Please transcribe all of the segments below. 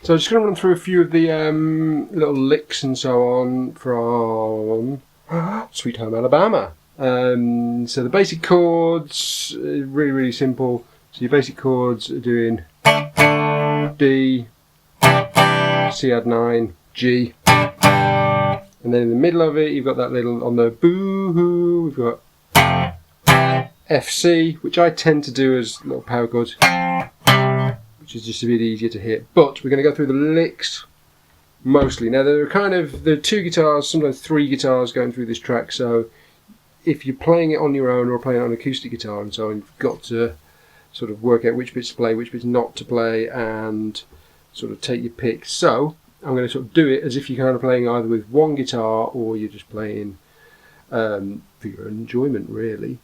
So I'm just going to run through a few of the little licks and so on from Sweet Home Alabama. So the basic chords, really, really simple. So your basic chords are doing D, C add 9, G. And then in the middle of it, you've got that little, on the boo-hoo, we've got F, C, which I tend to do as little power chords, which is just a bit easier to hit. But we're going to go through the licks mostly. Now there are 2 guitars, sometimes 3 guitars going through this track, so if you're playing it on your own or playing it on an acoustic guitar and so on, you've got to sort of work out which bits to play, which bits not to play, and sort of take your pick. So I'm going to sort of do it as if you're kind of playing either with one guitar or you're just playing for your enjoyment, really.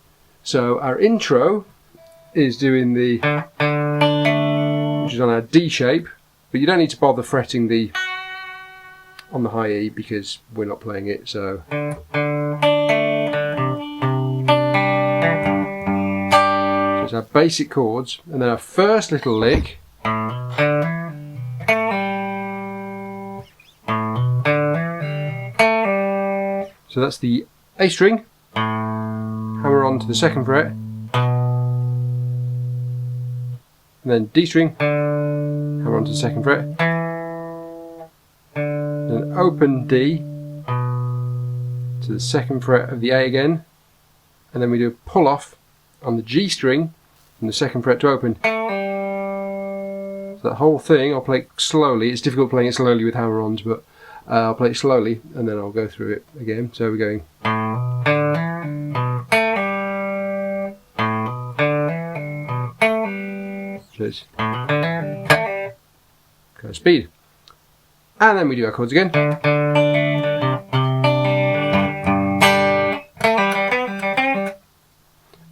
So our intro is doing the, which is on our D shape, but you don't need to bother fretting the on the high E because we're not playing it. So it's our basic chords, and then our first little lick so that's the A string, hammer on to the 2nd fret, and then D string, hammer on to the 2nd fret, then open D to the 2nd fret of the A again, and then we do a pull off on the G string from the 2nd fret to open. So that whole thing, I'll play it slowly. It's difficult playing it slowly with hammer-ons, but I'll play it slowly and then I'll go through it again. So we're going. So it's kind of speed. And then we do our chords again.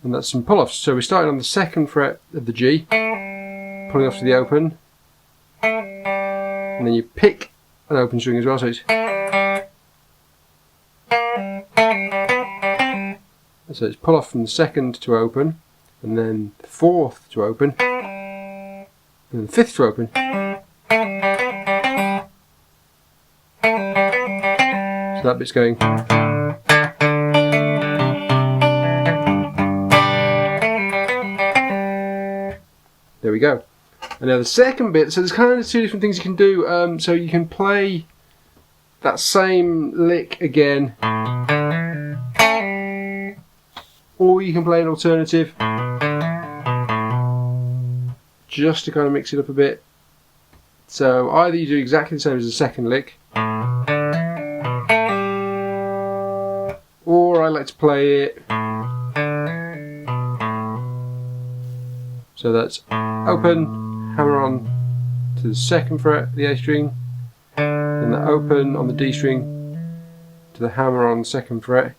And that's some pull-offs. So we're starting on the 2nd fret of the G, pulling off to the open, and then you pick an open string as well, so it's pull off from the 2nd to open, and then the 4th to open, and then the 5th to open. So that bit's going. There we go. And now the second bit, so there's kind of 2 different things you can do. So you can play that same lick again, or you can play an alternative, just to kind of mix it up a bit. So either you do exactly the same as the second lick, or I like to play it. So that's open, hammer on to the 2nd fret of the A string, then the open on the D string to the hammer on 2nd fret,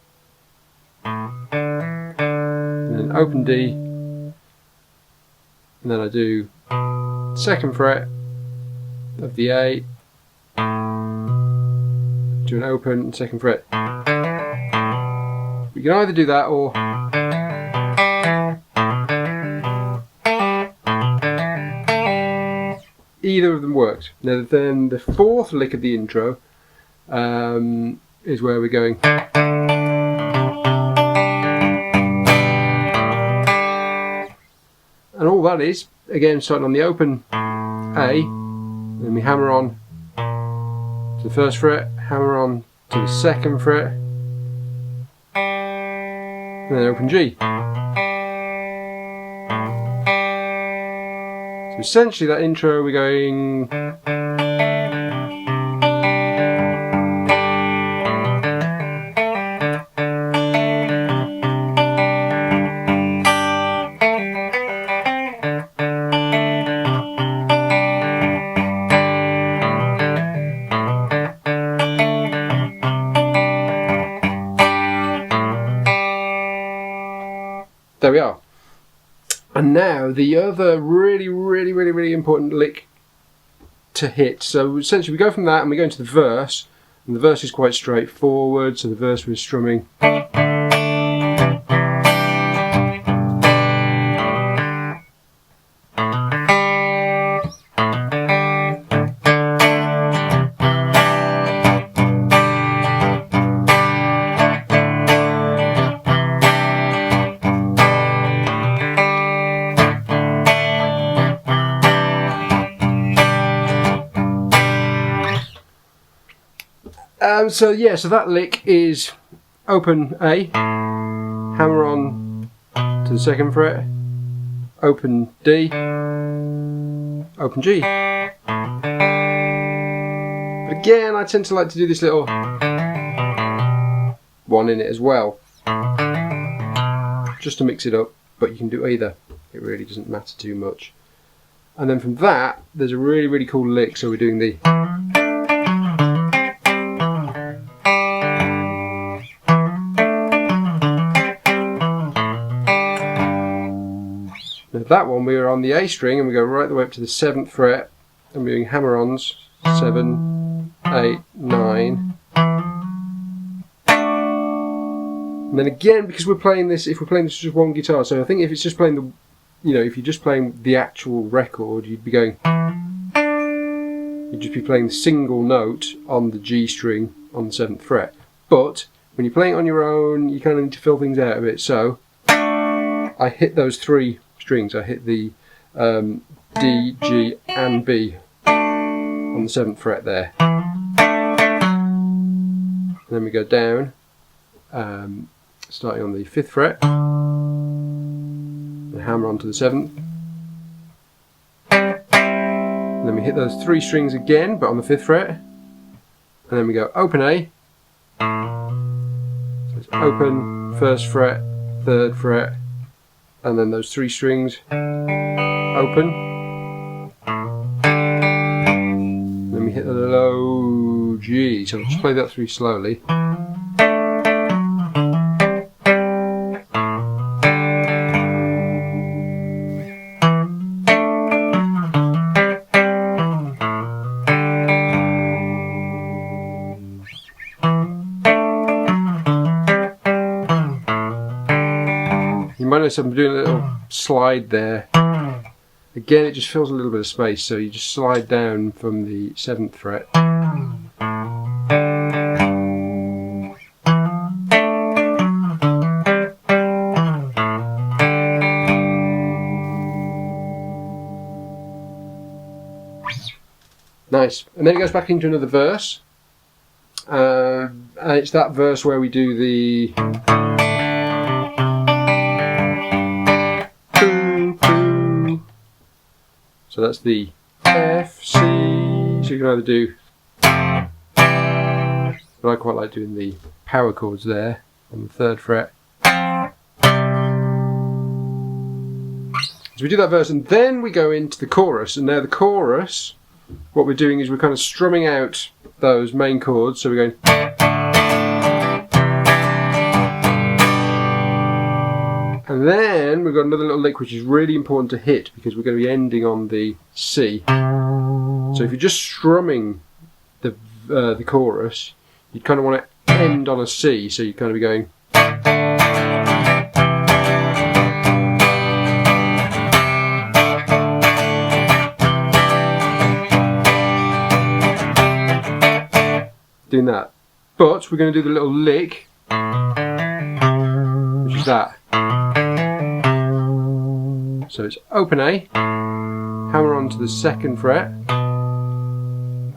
and then open D, and then I do 2nd fret of the A, do an open 2nd fret. You can either do that or either of them works. Now then the 4th lick of the intro is where we're going. And all that is, again, starting on the open A, then we hammer on to the 1st fret, hammer on to the 2nd fret, and then open G. So essentially that intro we're going. There we are. And now the other really important lick to hit. So essentially we go from that and we go into the verse, and the verse is quite straightforward. So the verse we're strumming. So that lick is open A, hammer on to the 2nd fret, open D, open G. But again, I tend to like to do this little one in it as well, just to mix it up, but you can do either. It really doesn't matter too much. And then from that, there's a really, really cool lick, so we're doing the... Now that one, we are on the A string, and we go right the way up to the 7th fret, and we're doing hammer-ons, 7, 8, 9. And then again, because we're playing this, if we're playing this with just one guitar, so I think if it's just playing the, if you're just playing the actual record, you'd be going, you'd just be playing the single note on the G string on the 7th fret. But when you're playing it on your own, you kind of need to fill things out a bit. So I hit those 3 strings. I hit the D, G, and B on the 7th fret there. And then we go down. Starting on the 5th fret, and hammer onto the 7th, and then we hit those 3 strings again, but on the 5th fret, and then we go open A, so it's open, 1st fret, 3rd fret, and then those 3 strings, open, and then we hit the low G, so I'll just play that through slowly. You might notice I'm doing a little slide there. Again, it just fills a little bit of space, so you just slide down from the 7th fret. Nice. And then it goes back into another verse. And it's that verse where we do the... So that's the F, C, so you can either do, but I quite like doing the power chords there on the 3rd fret. So we do that verse and then we go into the chorus, and now the chorus, what we're doing is we're kind of strumming out those main chords, so we're going... And then we've got another little lick which is really important to hit because we're going to be ending on the C. So if you're just strumming the chorus, you kind of want to end on a C, so you kind of be going... doing that. But we're going to do the little lick, which is that. So it's open A, hammer on to the 2nd fret,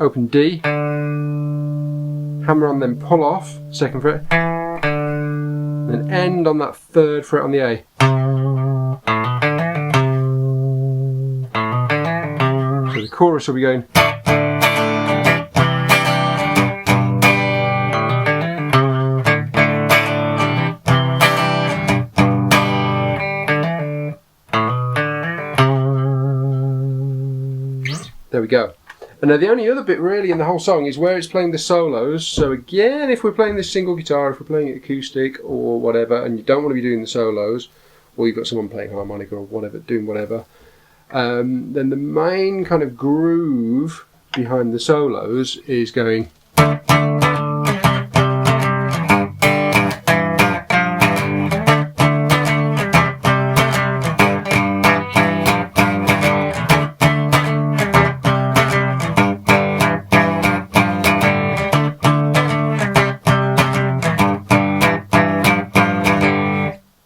open D, hammer on, then pull off 2nd fret, then end on that 3rd fret on the A. So the chorus will be going... There we go. And now the only other bit really in the whole song is where it's playing the solos. So again, if we're playing this single guitar, if we're playing it acoustic or whatever, and you don't want to be doing the solos, or you've got someone playing harmonica or whatever, doing whatever, then the main kind of groove behind the solos is going...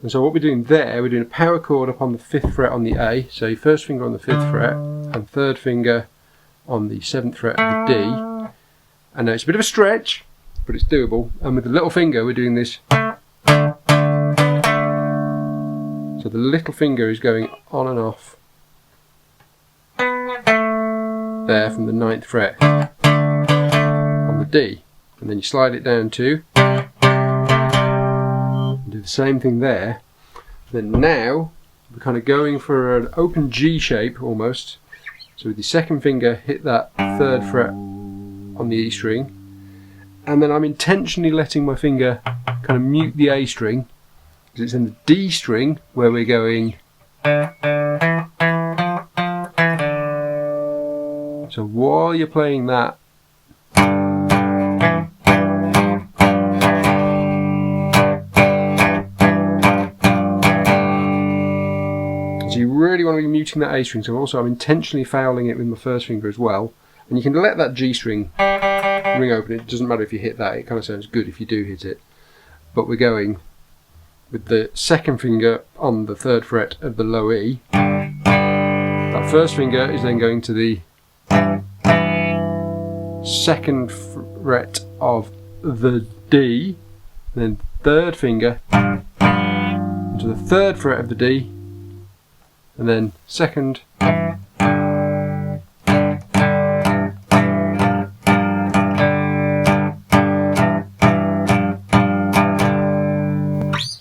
So what we're doing there, we're doing a power chord up on the 5th fret on the A, so your 1st finger on the 5th fret and 3rd finger on the 7th fret of the D, And now it's a bit of a stretch, but it's doable. And with the little finger, we're doing this. So the little finger is going on and off there from the 9th fret on the D. And then you slide it down to, and do the same thing there. Then now we're kind of going for an open G shape almost. So with the second finger, hit that 3rd fret on the E string, and then I'm intentionally letting my finger kind of mute the A string, because it's in the D string where we're going. So while you're playing that, so you really want to be muting that A string. So also I'm intentionally fouling it with my first finger as well. And you can let that G string ring open. It doesn't matter if you hit that. It kind of sounds good if you do hit it. But we're going with the second finger on the 3rd fret of the low E. That first finger is then going to the 2nd fret of the D. Then 3rd finger to the 3rd fret of the D. And then 2nd.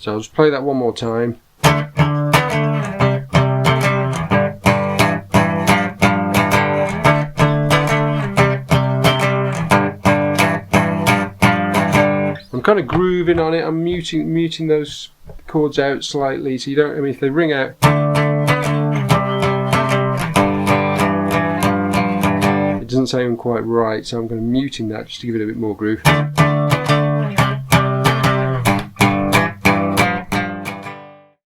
So I'll just play that one more time. I'm kind of grooving on it. I'm muting those chords out slightly, so you don't. I mean, if they ring out, it doesn't sound quite right. So I'm kind of muting that just to give it a bit more groove.